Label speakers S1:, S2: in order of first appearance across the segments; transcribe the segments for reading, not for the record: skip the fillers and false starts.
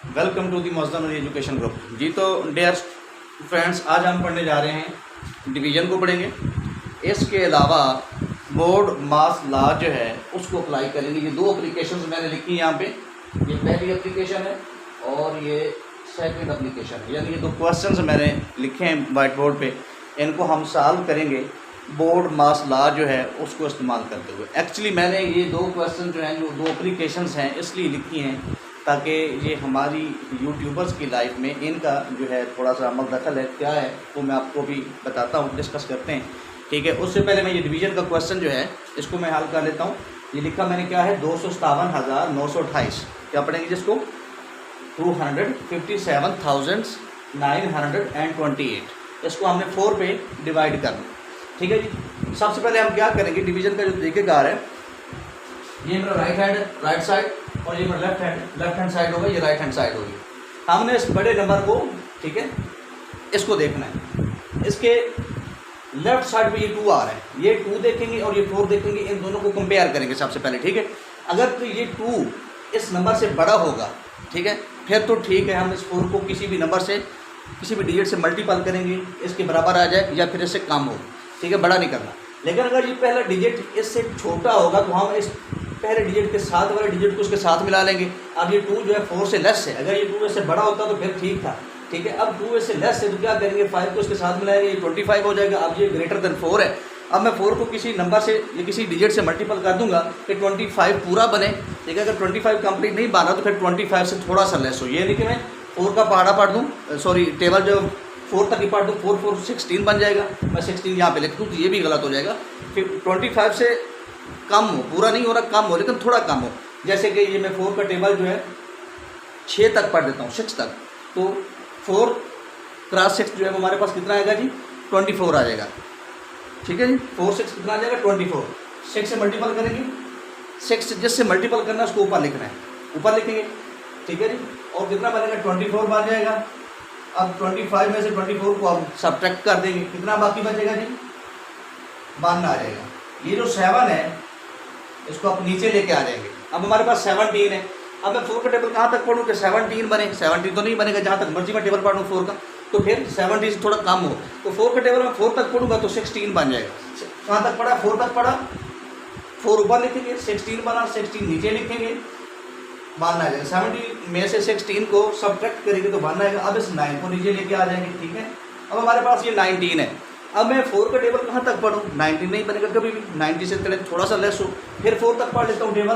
S1: Welcome to the मौजूदा education group. जी तो dear friends, आज हम पढ़ने जा रहे हैं डिवीज़न को पढ़ेंगे। इसके अलावा बोर्ड मास लॉ जो है उसको अप्लाई करेंगे। ये दो एप्लीकेशंस मैंने लिखी यहाँ पे, ये पहली एप्लीकेशन है और ये सेकंड एप्लीकेशन है, यानी ये दो क्वेश्चंस मैंने लिखे हैं वाइट बोर्ड पे, इनको हम सॉल्व करेंगे बोर्ड मास लॉ जो है उसको इस्तेमाल करते हुए। एक्चुअली मैंने ये दो क्वेश्चन जो हैं, जो दो एप्लीकेशंस हैं, इसलिए लिखी हैं ताकि ये हमारी यूट्यूबर्स की लाइफ में इनका जो है थोड़ा सा अमल दखल है, क्या है वो मैं आपको भी बताता हूँ, डिस्कस करते हैं। ठीक है, उससे पहले मैं ये डिवीज़न का क्वेश्चन जो है इसको मैं हल कर लेता हूँ। ये लिखा मैंने क्या है, 257,928, क्या पढ़ेंगे जिसको 257,928, इसको हमने 4 पे डिवाइड करना। ठीक है जी, सबसे पहले हम क्या करेंगे, डिवीज़न का जो तरीक़ेकार है, ये मेरा राइट साइड और ये मेरा लेफ्ट हैंड साइड होगा, ये राइट हैंड साइड होगी। हमने इस बड़े नंबर को, ठीक है, इसको देखना है। इसके लेफ्ट साइड पे ये 2 आ रहा है, ये 2 देखेंगे और ये 4 देखेंगे, इन दोनों को कंपेयर करेंगे सबसे पहले। ठीक है, अगर तो ये 2 इस नंबर से बड़ा होगा, ठीक है, फिर तो ठीक है, हम इस 4 को किसी भी नंबर से, किसी भी डिजिट से मल्टीपल करेंगे, इसके बराबर आ जाए या फिर इससे कम हो। ठीक है, बड़ा नहीं करना। लेकिन अगर ये पहला डिजिट इससे छोटा होगा तो हम इस पहले डिजिट के साथ वाले डिजिट को उसके साथ मिला लेंगे। अब ये 2 जो है 4 से लेस है, अगर ये 2 इससे बड़ा होता तो फिर ठीक था। ठीक है, अब 2 इससे लेस है तो क्या करेंगे, 5 को इसके साथ मिलाएंगे, ये 25 हो जाएगा। अब ये ग्रेटर देन 4 है, अब मैं 4 को किसी नंबर से या किसी डिजिट से मल्टीपल कर दूंगा कि 25 पूरा बने। ठीक है, अगर 25 कंप्लीट नहीं बना तो फिर 25 से थोड़ा सा लेस हो। ये नहीं कि मैं 4 का पहाड़ा पढ़ दूँ, सॉरी टेबल जो 4 तक ही पढ़ दूँ, 4 4 16 बन जाएगा, मैं 16 यहाँ पे लिख दूँ तो ये भी गलत हो जाएगा। फिर 25 से कम हो, पूरा नहीं हो रहा, कम हो, लेकिन थोड़ा कम हो। जैसे कि ये मैं 4 का टेबल जो है 6 तक पढ़ देता हूँ, 6 तक, तो 4 क्रॉस 6 जो है हमारे पास कितना आएगा जी, 24 आ जाएगा। ठीक है जी, 4 6 कितना आ जाएगा, 24। 6 से मल्टीपल करेंगे, 6 जिससे मल्टीपल करना है उसको ऊपर लिखना है, ऊपर लिखेंगे। ठीक है जी, और कितना बनेगा, 24 बन जाएगा। अब 25 में से 24 को अब सब्ट्रैक्ट कर देंगे, कितना बाकी बचेगा जी, 52 आ जाएगा। ये जो 7 है इसको आप नीचे लेके आ जाएंगे। अब हमारे पास 17 है। अब मैं 4 का टेबल कहाँ तक पढ़ूँ कि 17 बने, 17 तो नहीं बनेगा, जहाँ तक मर्जी मैं टेबल पढ़ूँ 4 का, तो फिर 17 से थोड़ा कम हो, तो 4 का टेबल में 4 तक पढ़ूंगा तो 16 बन जाएगा। कहाँ तक पढ़ा, 4 तक पढ़ा, 4 ऊपर लिखेंगे, 16 बना, 16 नीचे लिखेंगे, 52 आ जाएगा। 17 में से 16 को सब्ट्रैक्ट करेंगे तो 52 आएगा। अब इस 9 को नीचे लेके आ जाएंगे। ठीक है, अब हमारे पास ये 19 है। अब मैं 4 का टेबल कहाँ तक पढ़ूँ, 19 नहीं बनेगा कभी भी, 90 से थोड़ा सा लेस हो, फिर 4 तक पढ़ लेता हूँ टेबल,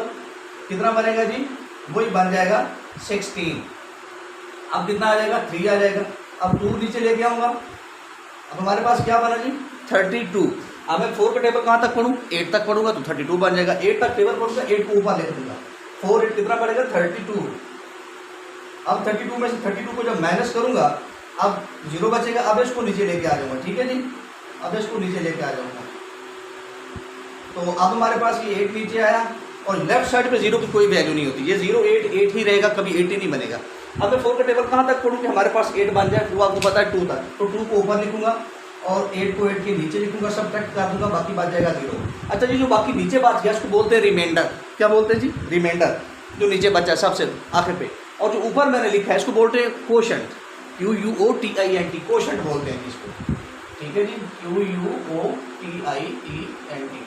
S1: कितना बनेगा जी, वही बन जाएगा 16। अब कितना आ जाएगा, 3 आ जाएगा। अब 2 नीचे लेके आऊँगा, अब हमारे पास क्या बना जी, 32। अब मैं 4 का टेबल कहाँ तक पढ़ूँ, 8 तक पढ़ूंगा तो 32 बन जाएगा। 8 तक टेबल पढ़ूंगा, 8 को ऊपर ले दूंगा, 4 8 कितना पड़ेगा, 32। अब 32 में से 32 को जब माइनस करूंगा, अब 0 बचेगा। अब इसको नीचे लेके आ जाऊंगा। ठीक है जी, अब इसको नीचे लेके आ जाऊंगा, तो अब हमारे पास ये 8 नीचे आया और लेफ्ट साइड पे 0 की कोई वैल्यू नहीं होती, ये 0 8 8 ही रहेगा, कभी 8 ही नहीं बनेगा। अब मैं 4 का टेबल कहाँ तक पढ़ूँ कि हमारे पास 8 बन जाए, 2 आपको पता है 2 तक, तो 2 को ऊपर लिखूंगा और 8 को 8 के नीचे लिखूंगा, सब्ट्रैक्ट कर दूंगा, बाकी बच जाएगा 0। अच्छा जी, जो बाकी नीचे बच गया उसको बोलते हैं रिमाइंडर। क्या बोलते हैं जी, रिमाइंडर, जो नीचे बचा है सबसे आखिर पे। और जो ऊपर मैंने लिखा है इसको बोलते हैं क्वोशंट, QUOTIENT, क्वोशंट बोलते हैं इसको। ठीक है जी, QUOTIENT,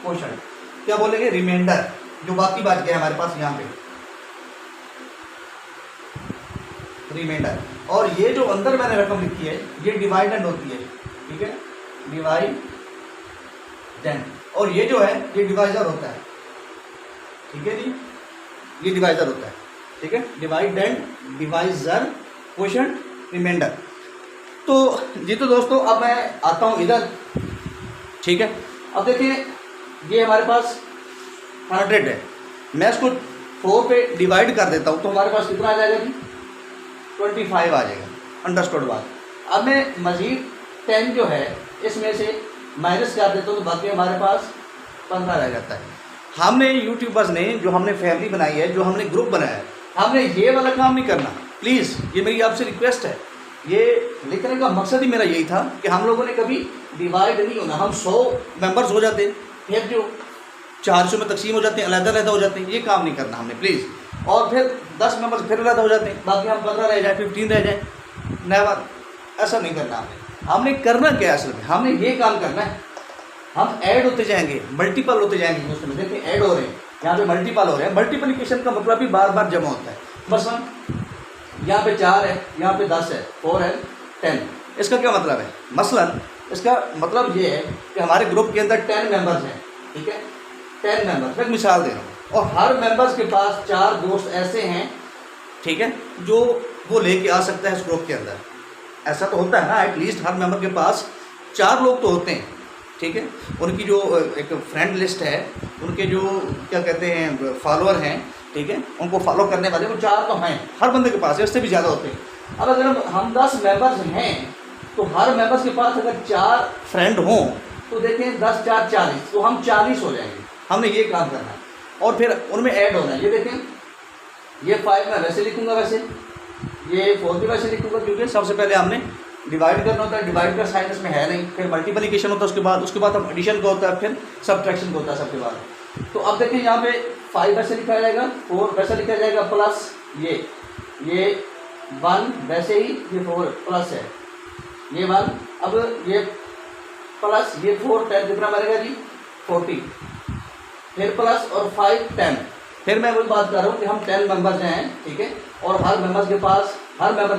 S1: क्वोशंट। क्या बोलेंगे, रिमाइंडर, जो बाकी बच गया हमारे पास यहाँ पे, रिमाइंडर। और ये जो अंदर मैंने रकम लिखी है ये डिवाइडेंड होती है। ठीक है, डिवाइडेंड, और ये जो है ये डिवाइजर होता है। ठीक है जी, ये डिवाइजर होता है। ठीक है, डिवाइडेंड, डिवाइजर, क्वोशंट, रिमाइंडर। तो जी तो दोस्तों अब मैं आता हूँ इधर। ठीक है, अब देखिए ये हमारे पास 100 है, मैं इसको 4 पे डिवाइड कर देता हूँ तो हमारे पास कितना आ जाएगा जी, 25 आ जाएगा। अंडरस्टूड बात। अब मैं मज़ीद 10 जो है इसमें से माइनस कर देता हूँ तो बाकी हमारे पास 15 रह जाता है। हमने यूट्यूबर्स ने, जो हमने फैमिली बनाई है, जो हमने ग्रुप बनाया है, हमने ये वाला काम नहीं करना। प्लीज़ ये मेरी आपसे रिक्वेस्ट है, ये लिखने का मकसद ही मेरा यही था कि हम लोगों ने कभी डिवाइड नहीं होना। हम 100 मेंबर्स हो जाते हैं, फिर जो 400 में तकसीम हो जाते हैं, अलग-अलग हो जाते हैं, ये काम नहीं करना हमने। प्लीज़ और फिर 10 मेंबर्स फिर रद्द हो जाते हैं, बाकी हम 15 रह जाए, 15 रह जाए, नेवर। ऐसा नहीं करना हमने करना क्या है असल में, हमने ये काम करना है, हम ऐड होते जाएंगे, मल्टीपल होते जाएंगे उसमें। देखिए ऐड हो रहे हैं, यहाँ पे मल्टीपल हो रहे हैं। मल्टीप्लिकेशन का मतलब भी बार बार जमा होता है। बस हम यहाँ पे 4 है, यहाँ पे 10 है, 4 है, 10। इसका क्या मतलब है? मसलन इसका मतलब ये है कि हमारे ग्रुप के अंदर 10 मेंबर्स हैं, ठीक है, 10 मेंबर्स। मैं एक मिसाल दे रहा हूँ, और हर मेंबर्स के पास 4 दोस्त ऐसे हैं, ठीक है, जो वो लेके आ सकता है इस ग्रुप के अंदर। ऐसा तो होता है ना, एटलीस्ट हर मेंबर के पास 4 लोग तो होते हैं, ठीक है। उनकी जो एक फ्रेंड लिस्ट है, उनके जो क्या कहते हैं फॉलोअर हैं, ठीक है, उनको फॉलो करने वाले वो 4 तो हैं हर बंदे के पास, इससे भी ज़्यादा होते हैं। अब अगर हम 10 मेंबर्स हैं तो हर मेंबर्स के पास अगर 4 फ्रेंड हों तो देखें 10 4 40, तो हम 40 हो जाएंगे। हमने ये काम करना है और फिर उनमें ऐड होना है। ये देखें, ये 5 मैं वैसे लिखूँगा, वैसे ये 4 भी वैसे लिखूँगा, क्योंकि सबसे पहले हमने डिवाइड करना होता है। डिवाइड का साइन इसमें है नहीं, फिर मल्टीप्लिकेशन होता है उसके बाद हम एडिशन का होता है, फिर सब्ट्रैक्शन का होता है सबके बाद। तो अब देखें यहाँ पे 5 वैसे लिखा जाएगा, 4 वैसे लिखा जाएगा, प्लस ये 1 वैसे ही, ये 4 प्लस है, ये 1, अब ये प्लस ये 4 10 कितना बनेगा जी 40, फिर प्लस और 5 10। फिर मैं वही बात कर रहा हूँ कि हम 10 मेंबर्स हैं, ठीक है, और हर मेंबर के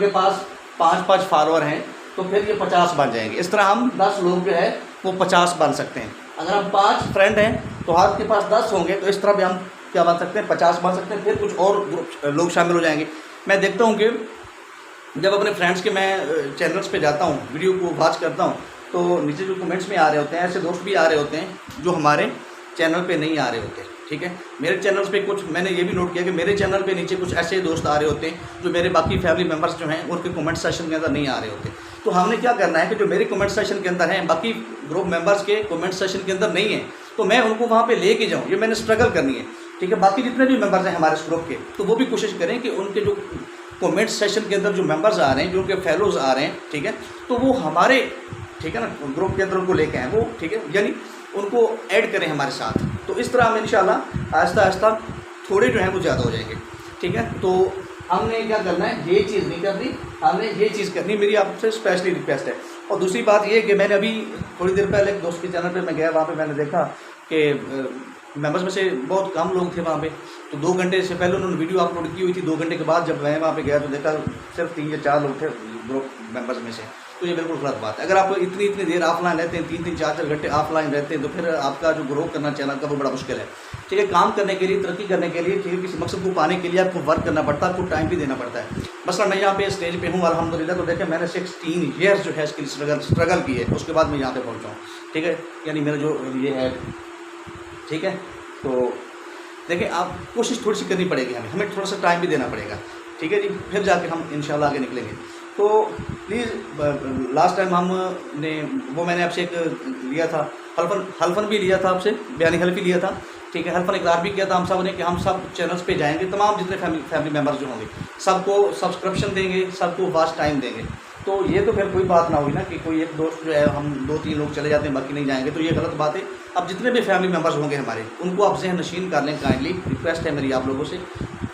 S1: पास 5 फॉलोअर हैं, तो फिर ये 50 बन जाएंगे। इस तरह हम 10 लोग जो है वो 50 बन सकते हैं। अगर हम 5 फ्रेंड हैं तो हर के पास 10 होंगे, तो इस तरह भी हम क्या बन सकते हैं 50 बन सकते हैं। फिर कुछ और लोग शामिल हो जाएंगे। मैं देखता हूँ कि जब अपने फ्रेंड्स के मैं चैनल्स पे जाता हूँ, वीडियो को वॉच करता हूँ, तो नीचे जो कमेंट्स में आ रहे होते हैं, ऐसे दोस्त भी आ रहे होते हैं जो हमारे चैनल पे नहीं आ रहे होते, ठीक है। मेरे चैनल्स पे कुछ मैंने ये भी नोट किया कि मेरे चैनल पे नीचे कुछ ऐसे दोस्त आ रहे होते हैं जो मेरे बाकी फैमिली मेम्बर्स जो हैं उनके कमेंट सेशन के अंदर नहीं आ रहे होते। तो हमने क्या करना है कि जो मेरे कमेंट सेशन के अंदर हैं, बाकी ग्रुप मेम्बर्स के कमेंट सेशन के अंदर नहीं है, तो मैं उनको वहाँ पर ले जाऊँ। ये मैंने स्ट्रगल करनी है, ठीक है। बाकी जितने भी मेम्बर्स हैं हमारे ग्रुप के, तो वो भी कोशिश करें कि उनके जो कमेंट सेशन के अंदर जो मेंबर्स आ रहे हैं, जो उनके फेलोज आ रहे हैं, ठीक है, तो वो हमारे, ठीक है ना, ग्रुप के अंदर उनको लेके आए वो, ठीक है, यानी उनको ऐड करें हमारे साथ। तो इस तरह हम इंशाल्लाह आहिस्ता आहिस्ता थोड़े जो हैं वो ज़्यादा हो जाएंगे, ठीक है। तो हमने क्या करना है, ये चीज़ नहीं करनी, हमने ये चीज़ करनी, मेरी आपसे स्पेशली रिक्वेस्ट है। और दूसरी बात ये कि मैंने अभी थोड़ी देर पहले एक दोस्त के चैनल पर मैं गया, वहाँ पर मैंने देखा कि मेंबर्स में से बहुत कम लोग थे वहाँ पे। तो 2 घंटे से पहले उन्होंने वीडियो अपलोड की हुई थी, 2 घंटे के बाद जब मैं वहाँ पे गया तो देखा सिर्फ 3 या 4 लोग थे ग्रुप मेंबर्स में से। तो ये बिल्कुल गलत बात है। अगर आप इतनी देर ऑफलाइन रहते हैं, 3-3 4-4 घंटे ऑफलाइन रहते हैं, तो फिर आपका जो ग्रो करना चैनल का वो बड़ा मुश्किल है, ठीक है। काम करने के लिए, तरक्की करने के लिए, ठीक है, किसी मकसद को पाने के लिए आपको वर्क करना पड़ता है, आपको टाइम भी देना पड़ता है। मसलन मैं यहाँ पे स्टेज पे हूँ अल्हम्दुलिल्लाह, तो देखें मैंने 16 ईयर्स जो है इसके लिए स्ट्रगल की है, उसके बाद मैं यहाँ पे पहुँचा हूँ, ठीक है। यानी मेरा जो ये है, ठीक है। तो देखिए आप कोशिश थोड़ी सी करनी पड़ेगी, हमें थोड़ा सा टाइम भी देना पड़ेगा, ठीक है जी, फिर जाके हम इंशाल्लाह आगे निकलेंगे। तो प्लीज़ लास्ट टाइम हमने वो मैंने आपसे एक लिया था हल्फन भी लिया था आपसे, बयानी हल्फ भी लिया था, ठीक है। हल्फन इकरार भी किया था हम सब ने कि हम सब चैनल्स पे जाएंगे, तमाम जितने फैमिली मेम्बर्स जो होंगे सबको सब्सक्रिप्शन देंगे, सबको वॉच टाइम देंगे। तो ये तो फिर कोई बात ना हुई ना कि कोई एक दोस्त जो है हम 2-3 लोग चले जाते हैं बाकी नहीं जाएंगे, तो ये गलत बात है। अब जितने भी फैमिली मेम्बर्स होंगे हमारे, उनको आप ज़हन नशीन कर लें, काइंडली रिक्वेस्ट है मेरी आप लोगों से,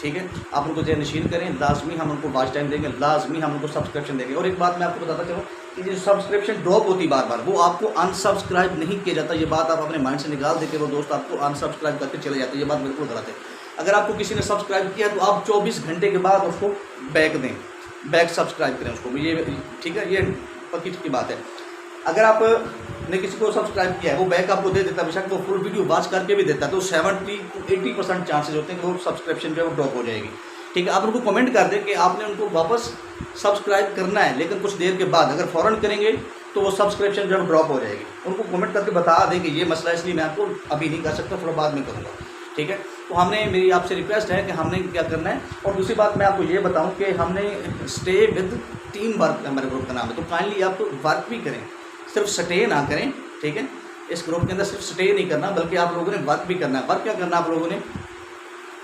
S1: ठीक है। आप उनको ज़हन नशीन करें, लाजमी हम उनको वॉच टाइम देंगे, लाजमी हम उनको सब्सक्रिप्शन देंगे। और एक बात मैं आपको बताता चलूँ कि जो सब्सक्रिप्शन ड्रॉप होती बार बार, वो आपको अनसब्सक्राइब नहीं किया जाता। ये बात आप अपने माइंड से निकाल देते, वो दोस्त आपको अनसब्सक्राइब करके चले जाते हैं, ये बात बिल्कुल गलत है। अगर आपको किसी ने सब्सक्राइब किया तो आप 24 घंटे के बाद उसको बैक दें, बैक सब्सक्राइब करें उसको, ये ठीक है, ये पक्की की बात है। अगर आपने किसी को सब्सक्राइब किया है, वो बैक आपको दे देता है, बेशक वो फुल वीडियो वॉच करके भी देता है, तो 70-80% चांसेस होते हैं कि वो सब्सक्रिप्शन जो है वो ड्रॉप हो जाएगी, ठीक है। आप उनको कमेंट कर दें कि आपने उनको वापस सब्सक्राइब करना है, लेकिन कुछ देर के बाद अगर फ़ौरन करेंगे तो वो सब्सक्रिप्शन जो है ड्रॉप हो जाएगी। उनको कमेंट करके बता दें कि ये मसला है, इसलिए मैं आपको अभी नहीं कर सकता, थोड़ा बाद में करूँगा, ठीक है। तो हमने, मेरी आपसे रिक्वेस्ट है कि हमने क्या करना है। और दूसरी बात मैं आपको ये बताऊं कि हमने स्टे विद टीम वर्क हमारे ग्रुप का नाम है, तो काइंडली आप वर्क भी करें, सिर्फ स्टे ना करें, ठीक है। इस ग्रुप के अंदर सिर्फ स्टे नहीं करना, बल्कि आप लोगों ने वर्क भी करना है। वर्क क्या करना है आप लोगों ने,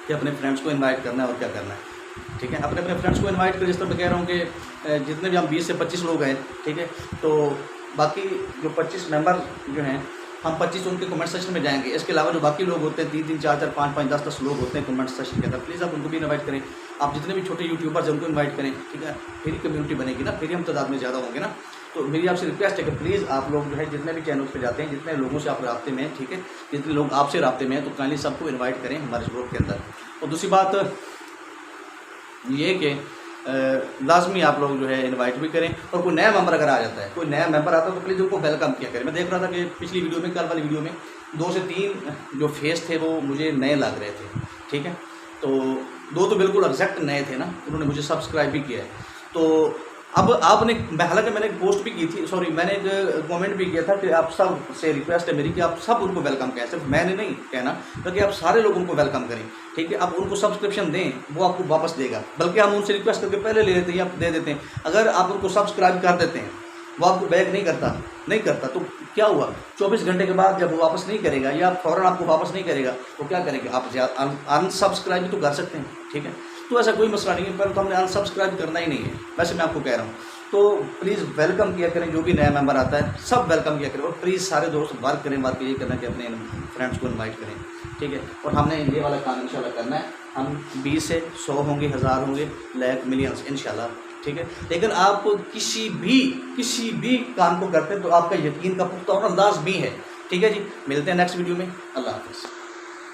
S1: कि अपने फ्रेंड्स को इन्वाइट करना है, और क्या करना है, ठीक है। अपने फ्रेंड्स को इन्वाइट करें। जिस तरह मैं कह रहा हूँ कि जितने भी हम 20 से 25 लोग हैं, ठीक है, तो बाकी जो 25 मेंबर जो हैं हम 25 उनके कमेंट सेक्शन में जाएंगे। इसके अलावा जो बाकी लोग होते हैं 3-3, 4-4, 5-5, 10-10 लोग होते हैं कमेंट सेक्शन के अंदर, प्लीज़ आप उनको भी इन्वाइट करें। आप जितने भी छोटे यूट्यूबर्स हैं उनको इन्वाइट करें, ठीक है, फिर कम्युनिटी बनेगी ना, फिर ही हम तादाद में ज़्यादा होंगे ना। तो मेरी आपसे रिक्वेस्ट है कि प्लीज़ आप लोग जो है जितने भी चैनल्स पे जाते हैं, जितने लोगों से आप राब्ते में हैं, ठीक है, जितने लोग आपसे राब्ते में हैं, तो काइंडली सबको इन्वाइट करें हमारे ग्रुप के अंदर। और दूसरी बात ये कि लाजमी आप लोग जो है इनवाइट भी करें, और कोई नया मेंबर अगर आ जाता है, कोई नया मेंबर आता है तो प्लीज़ उनको वेलकम किया करें। मैं देख रहा था कि पिछली वीडियो में, कल वाली वीडियो में 2 से 3 जो फेस थे वो मुझे नए लग रहे थे, ठीक है, तो 2 तो बिल्कुल एग्जैक्ट नए थे ना, उन्होंने मुझे सब्सक्राइब भी किया है। तो अब आपने, हालांकि मैंने एक पोस्ट भी की थी, सॉरी मैंने एक कमेंट भी किया था कि आप सब से रिक्वेस्ट है मेरी कि आप सब उनको वेलकम करें, सिर्फ मैंने नहीं कहना, बल्कि आप सारे लोग उनको वेलकम करें, ठीक है। आप उनको सब्सक्रिप्शन दें, वो आपको वापस देगा, बल्कि हम उनसे रिक्वेस्ट करके पहले ले लेते हैं या दे देते हैं। अगर आप उनको सब्सक्राइब कर देते हैं, वो आपको बैक नहीं करता तो क्या हुआ, 24 घंटे के बाद जब वो वापस नहीं करेगा या फ़ौरन आपको वापस नहीं करेगा तो क्या करेंगे आप, अनसब्सक्राइब तो कर सकते हैं, ठीक है। तो ऐसा कोई मसला नहीं है, पर तो हमने अनसब्सक्राइब करना ही नहीं है, वैसे मैं आपको कह रहा हूँ। तो प्लीज़ वेलकम किया करें, जो भी नया मेंबर आता है सब वेलकम किया करें, और प्लीज़ सारे दोस्त वर्क करें, वर्क ये करना कि अपने फ्रेंड्स को इनवाइट करें, ठीक है। और हमने ये वाला काम इंशाल्लाह करना है, हम 20 से 100 होंगे, 1000 होंगे, लाख, मिलियंस इंशाल्लाह, ठीक है। लेकिन आप किसी भी काम को करते हैं तो आपका यकीन का पुख्ता होना लाज़मी है, ठीक है जी। मिलते हैं नेक्स्ट वीडियो में, अल्लाह हाफ़िज़।